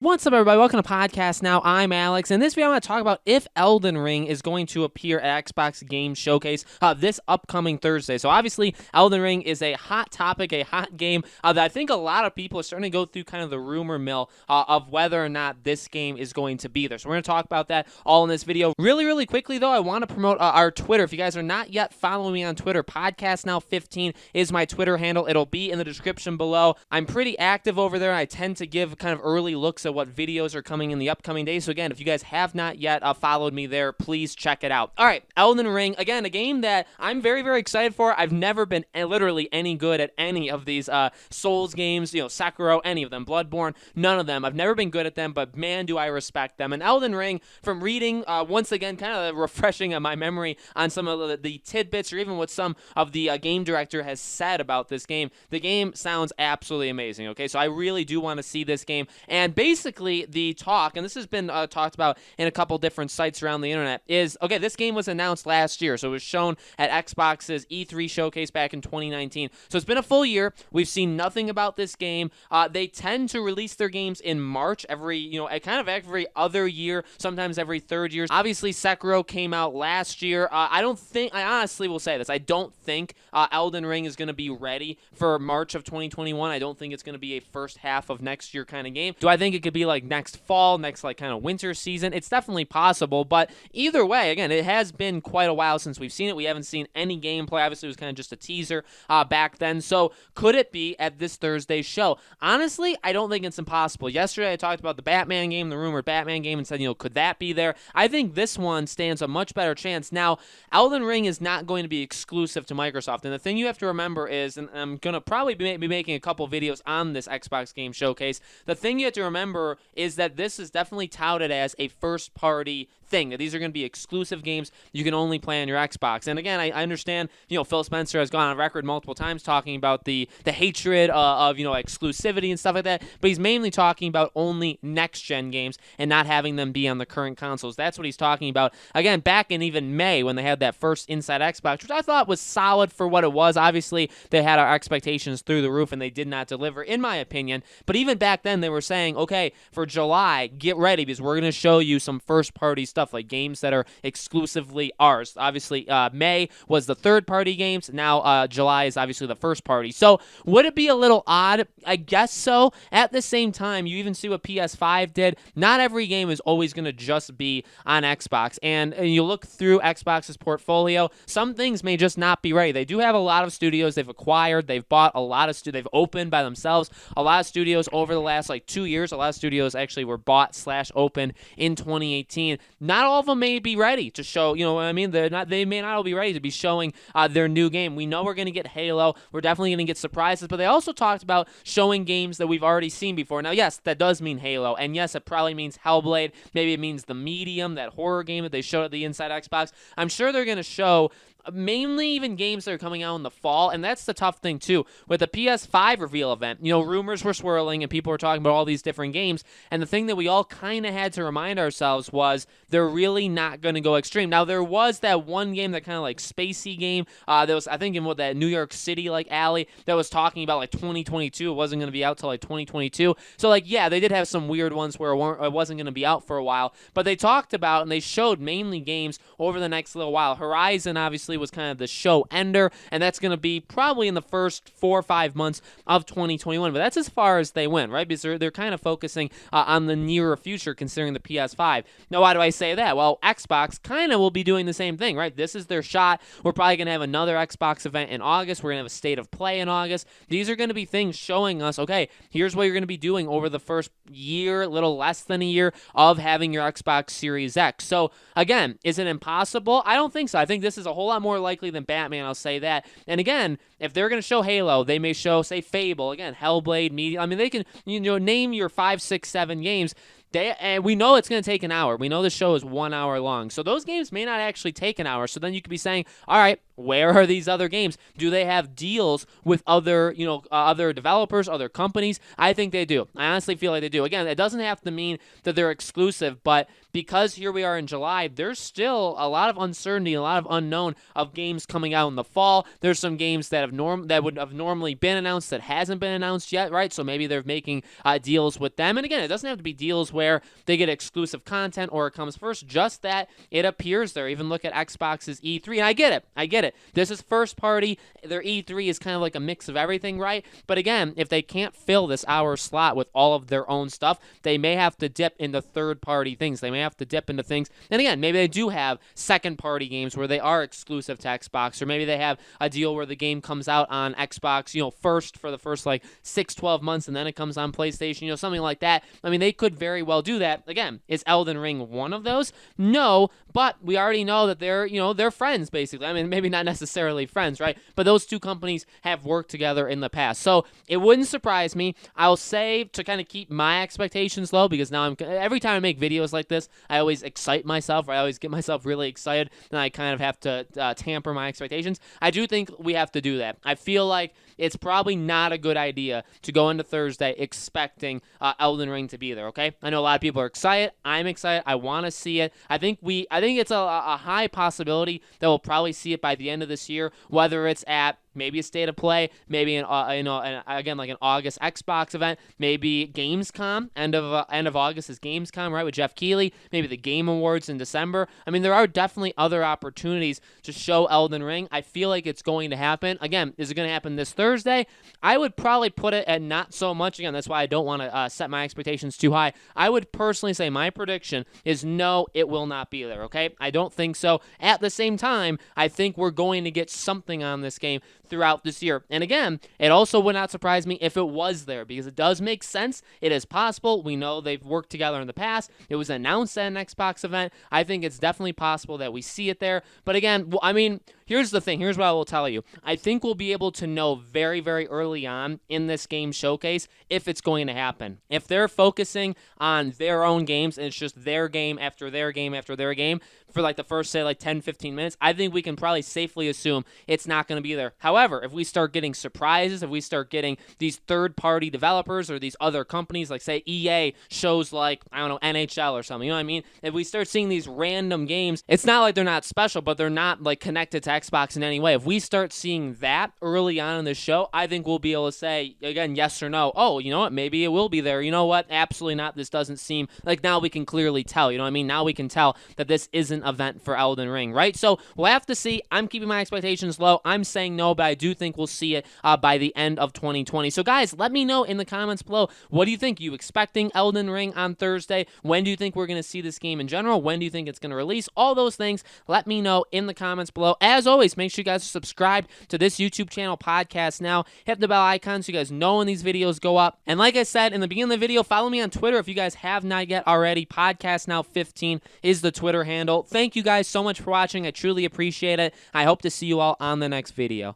What's up, everybody? Welcome to Podcast Now. I'm Alex. In this video, I'm going to talk about if Elden Ring is going to appear at Xbox Game Showcase this upcoming Thursday. So obviously, Elden Ring is a hot topic, a hot game that I think a lot of people are starting to go through kind of the rumor mill of whether or not this game is going to be there. So we're going to talk about that all in this video. Really quickly, though, I want to promote our Twitter. If you guys are not yet following me on Twitter, Podcast Now 15 is my Twitter handle. It'll be in the description below. I'm pretty active over there. I tend to give kind of early looks at what videos are coming in the upcoming days. So again, if you guys have not yet followed me there, please check it out. All right, Elden Ring, again, a game that I'm very excited for. I've never been literally any good at any of these Souls games, Sekiro, any of them, Bloodborne, none of them. I've never been good at them, but man, do I respect them. And Elden Ring, from reading, once again, kind of refreshing my memory on some of the tidbits or even what some of the game director has said about this game, the game sounds absolutely amazing, okay? So I really do want to see this game. And basically, the talk, and this has been talked about in a couple different sites around the internet, is, okay, this game was announced last year, so it was shown at Xbox's E3 showcase back in 2019. So it's been a full year. We've seen nothing about this game. They tend to release their games in March every other year, sometimes every third year. Obviously, Sekiro came out last year. I honestly will say this, I don't think Elden Ring is going to be ready for March of 2021. I don't think it's going to be a first half of next year kind of game. Do I think it could be like next fall, next like kind of winter season? It's definitely possible, but either way, again, it has been quite a while since we've seen it. We haven't seen any gameplay. Obviously, it was kind of just a teaser back then. So could it be at this Thursday show? Honestly, I don't think it's impossible. Yesterday, I talked about the Batman game, the rumored Batman game, and said, could that be there? I think this one stands a much better chance. Now, Elden Ring is not going to be exclusive to Microsoft, and the thing you have to remember is, and I'm going to probably be making a couple videos on this Xbox Game Showcase, the thing you have to remember is that this is definitely touted as a first-party thing, that these are going to be exclusive games you can only play on your Xbox. And again, I understand, Phil Spencer has gone on record multiple times talking about the hatred of exclusivity and stuff like that, but he's mainly talking about only next-gen games and not having them be on the current consoles. That's what he's talking about. Again, back in even May when they had that first Inside Xbox, which I thought was solid for what it was. Obviously, they had our expectations through the roof and they did not deliver, in my opinion. But even back then, they were saying, okay, for July, get ready because we're going to show you some first-party stuff, like games that are exclusively ours. Obviously, May was the third-party games. Now, July is obviously the first-party. So, would it be a little odd? I guess so. At the same time, you even see what PS5 did. Not every game is always going to just be on Xbox. And you look through Xbox's portfolio, some things may just not be ready. They do have a lot of studios they've acquired. They've bought a lot of they've opened by themselves. A lot of studios over the last 2 years. A lot of studios actually were bought/opened in 2018. Not all of them may be ready to show, what I mean? They may not all be ready to be showing their new game. We know we're going to get Halo. We're definitely going to get surprises, but they also talked about showing games that we've already seen before. Now, yes, that does mean Halo, and yes, it probably means Hellblade. Maybe it means The Medium, that horror game that they showed at the Inside Xbox. I'm sure they're going to show mainly even games that are coming out in the fall, and that's the tough thing too. With the PS5 reveal event, rumors were swirling and people were talking about all these different games, and the thing that we all kind of had to remind ourselves was they're really not going to go extreme. Now, there was that one game, that kind of spacey game, that was, I think, in that New York City alley that was talking about 2022. It wasn't going to be out till 2022. So yeah, they did have some weird ones where it wasn't going to be out for a while, but they talked about and they showed mainly games over the next little while. Horizon obviously was kind of the show ender, and that's going to be probably in the first 4 or 5 months of 2021, but that's as far as they went, right? Because they're kind of focusing on the nearer future considering the PS5. Now, why do I say that? Well, Xbox kind of will be doing the same thing, right? This is their shot. We're probably going to have another Xbox event in August. We're going to have a state of play in August. These are going to be things showing us, okay, here's what you're going to be doing over the first year, a little less than a year of having your Xbox Series X. So again, is it impossible? I don't think so. I think this is a whole lot more likely than Batman, I'll say that. And again, if they're going to show Halo, they may show, say, Fable, again, Hellblade, Media. I mean, they can, name your 5, 6, 7 games. And we know it's going to take an hour. We know the show is 1 hour long. So those games may not actually take an hour. So then you could be saying, all right, where are these other games? Do they have deals with other, other developers, other companies? I think they do. I honestly feel like they do. Again, it doesn't have to mean that they're exclusive, but because here we are in July, there's still a lot of uncertainty, a lot of unknown of games coming out in the fall. There's some games that would have normally been announced that hasn't been announced yet, right? So maybe they're making deals with them. And again, it doesn't have to be deals where they get exclusive content or it comes first, just that it appears there. Even look at Xbox's E3, and I get it. This is first party. Their E3 is kind of like a mix of everything, right? But again, if they can't fill this hour slot with all of their own stuff, they may have to dip into third party things. They may have to dip into things. And again, maybe they do have second party games where they are exclusive to Xbox, or maybe they have a deal where the game comes out on Xbox, first for the first like 6-12 months, and then it comes on PlayStation, something like that. I mean, they could very well do that. Again, is Elden Ring one of those? No, but we already know that they're friends, basically. I mean, maybe not necessarily friends, right? But those two companies have worked together in the past. So it wouldn't surprise me. I'll say, to kind of keep my expectations low, because now every time I make videos like this, I always excite myself, or I always get myself really excited, and I kind of have to tamper my expectations. I do think we have to do that. I feel like it's probably not a good idea to go into Thursday expecting Elden Ring to be there, okay? I know a lot of people are excited. I'm excited. I want to see it. I think it's a high possibility that we'll probably see it by the end of this year, whether it's at maybe a State of Play, maybe again like an August Xbox event, maybe Gamescom, end of August is Gamescom, right, with Jeff Keighley, maybe the Game Awards in December. I mean, there are definitely other opportunities to show Elden Ring. I feel like it's going to happen. Again, is it going to happen this Thursday? I would probably put it at not so much. Again, that's why I don't want to set my expectations too high. I would personally say my prediction is no, it will not be there, okay? I don't think so. At the same time, I think we're going to get something on this game throughout this year. And again, it also would not surprise me if it was there, because it does make sense. It is possible. We know they've worked together in the past. It was announced at an Xbox event. I think it's definitely possible that we see it there. But again, I mean, here's the thing. Here's what I will tell you. I think we'll be able to know very, very early on in this game showcase if it's going to happen. If they're focusing on their own games and it's just their game after their game after their game for like the first, say, like 10, 15 minutes, I think we can probably safely assume it's not going to be there. However, if we start getting surprises, if we start getting these third-party developers or these other companies, like, say, EA shows like, I don't know, NHL or something, you know what I mean? If we start seeing these random games, it's not like they're not special, but they're not like connected to Xbox in any way. If we start seeing that early on in the show, I think we'll be able to say, again, yes or no. Oh, you know what? Maybe it will be there. You know what? Absolutely not. This doesn't seem like, now we can clearly tell. You know what I mean? Now we can tell that this isn't an event for Elden Ring, right? So we'll have to see. I'm keeping my expectations low. I'm saying no, but I do think we'll see it by the end of 2020. So guys, let me know in the comments below. What do you think? You expecting Elden Ring on Thursday? When do you think we're going to see this game in general? When do you think it's going to release? All those things, let me know in the comments below. As always, make sure you guys are subscribed to this YouTube channel, Podcast Now. Hit the bell icon so you guys know when these videos go up. And like I said in the beginning of the video, follow me on Twitter if you guys have not yet already. Podcast Now 15 is the Twitter handle. Thank you guys so much for watching. I truly appreciate it. I hope to see you all on the next video.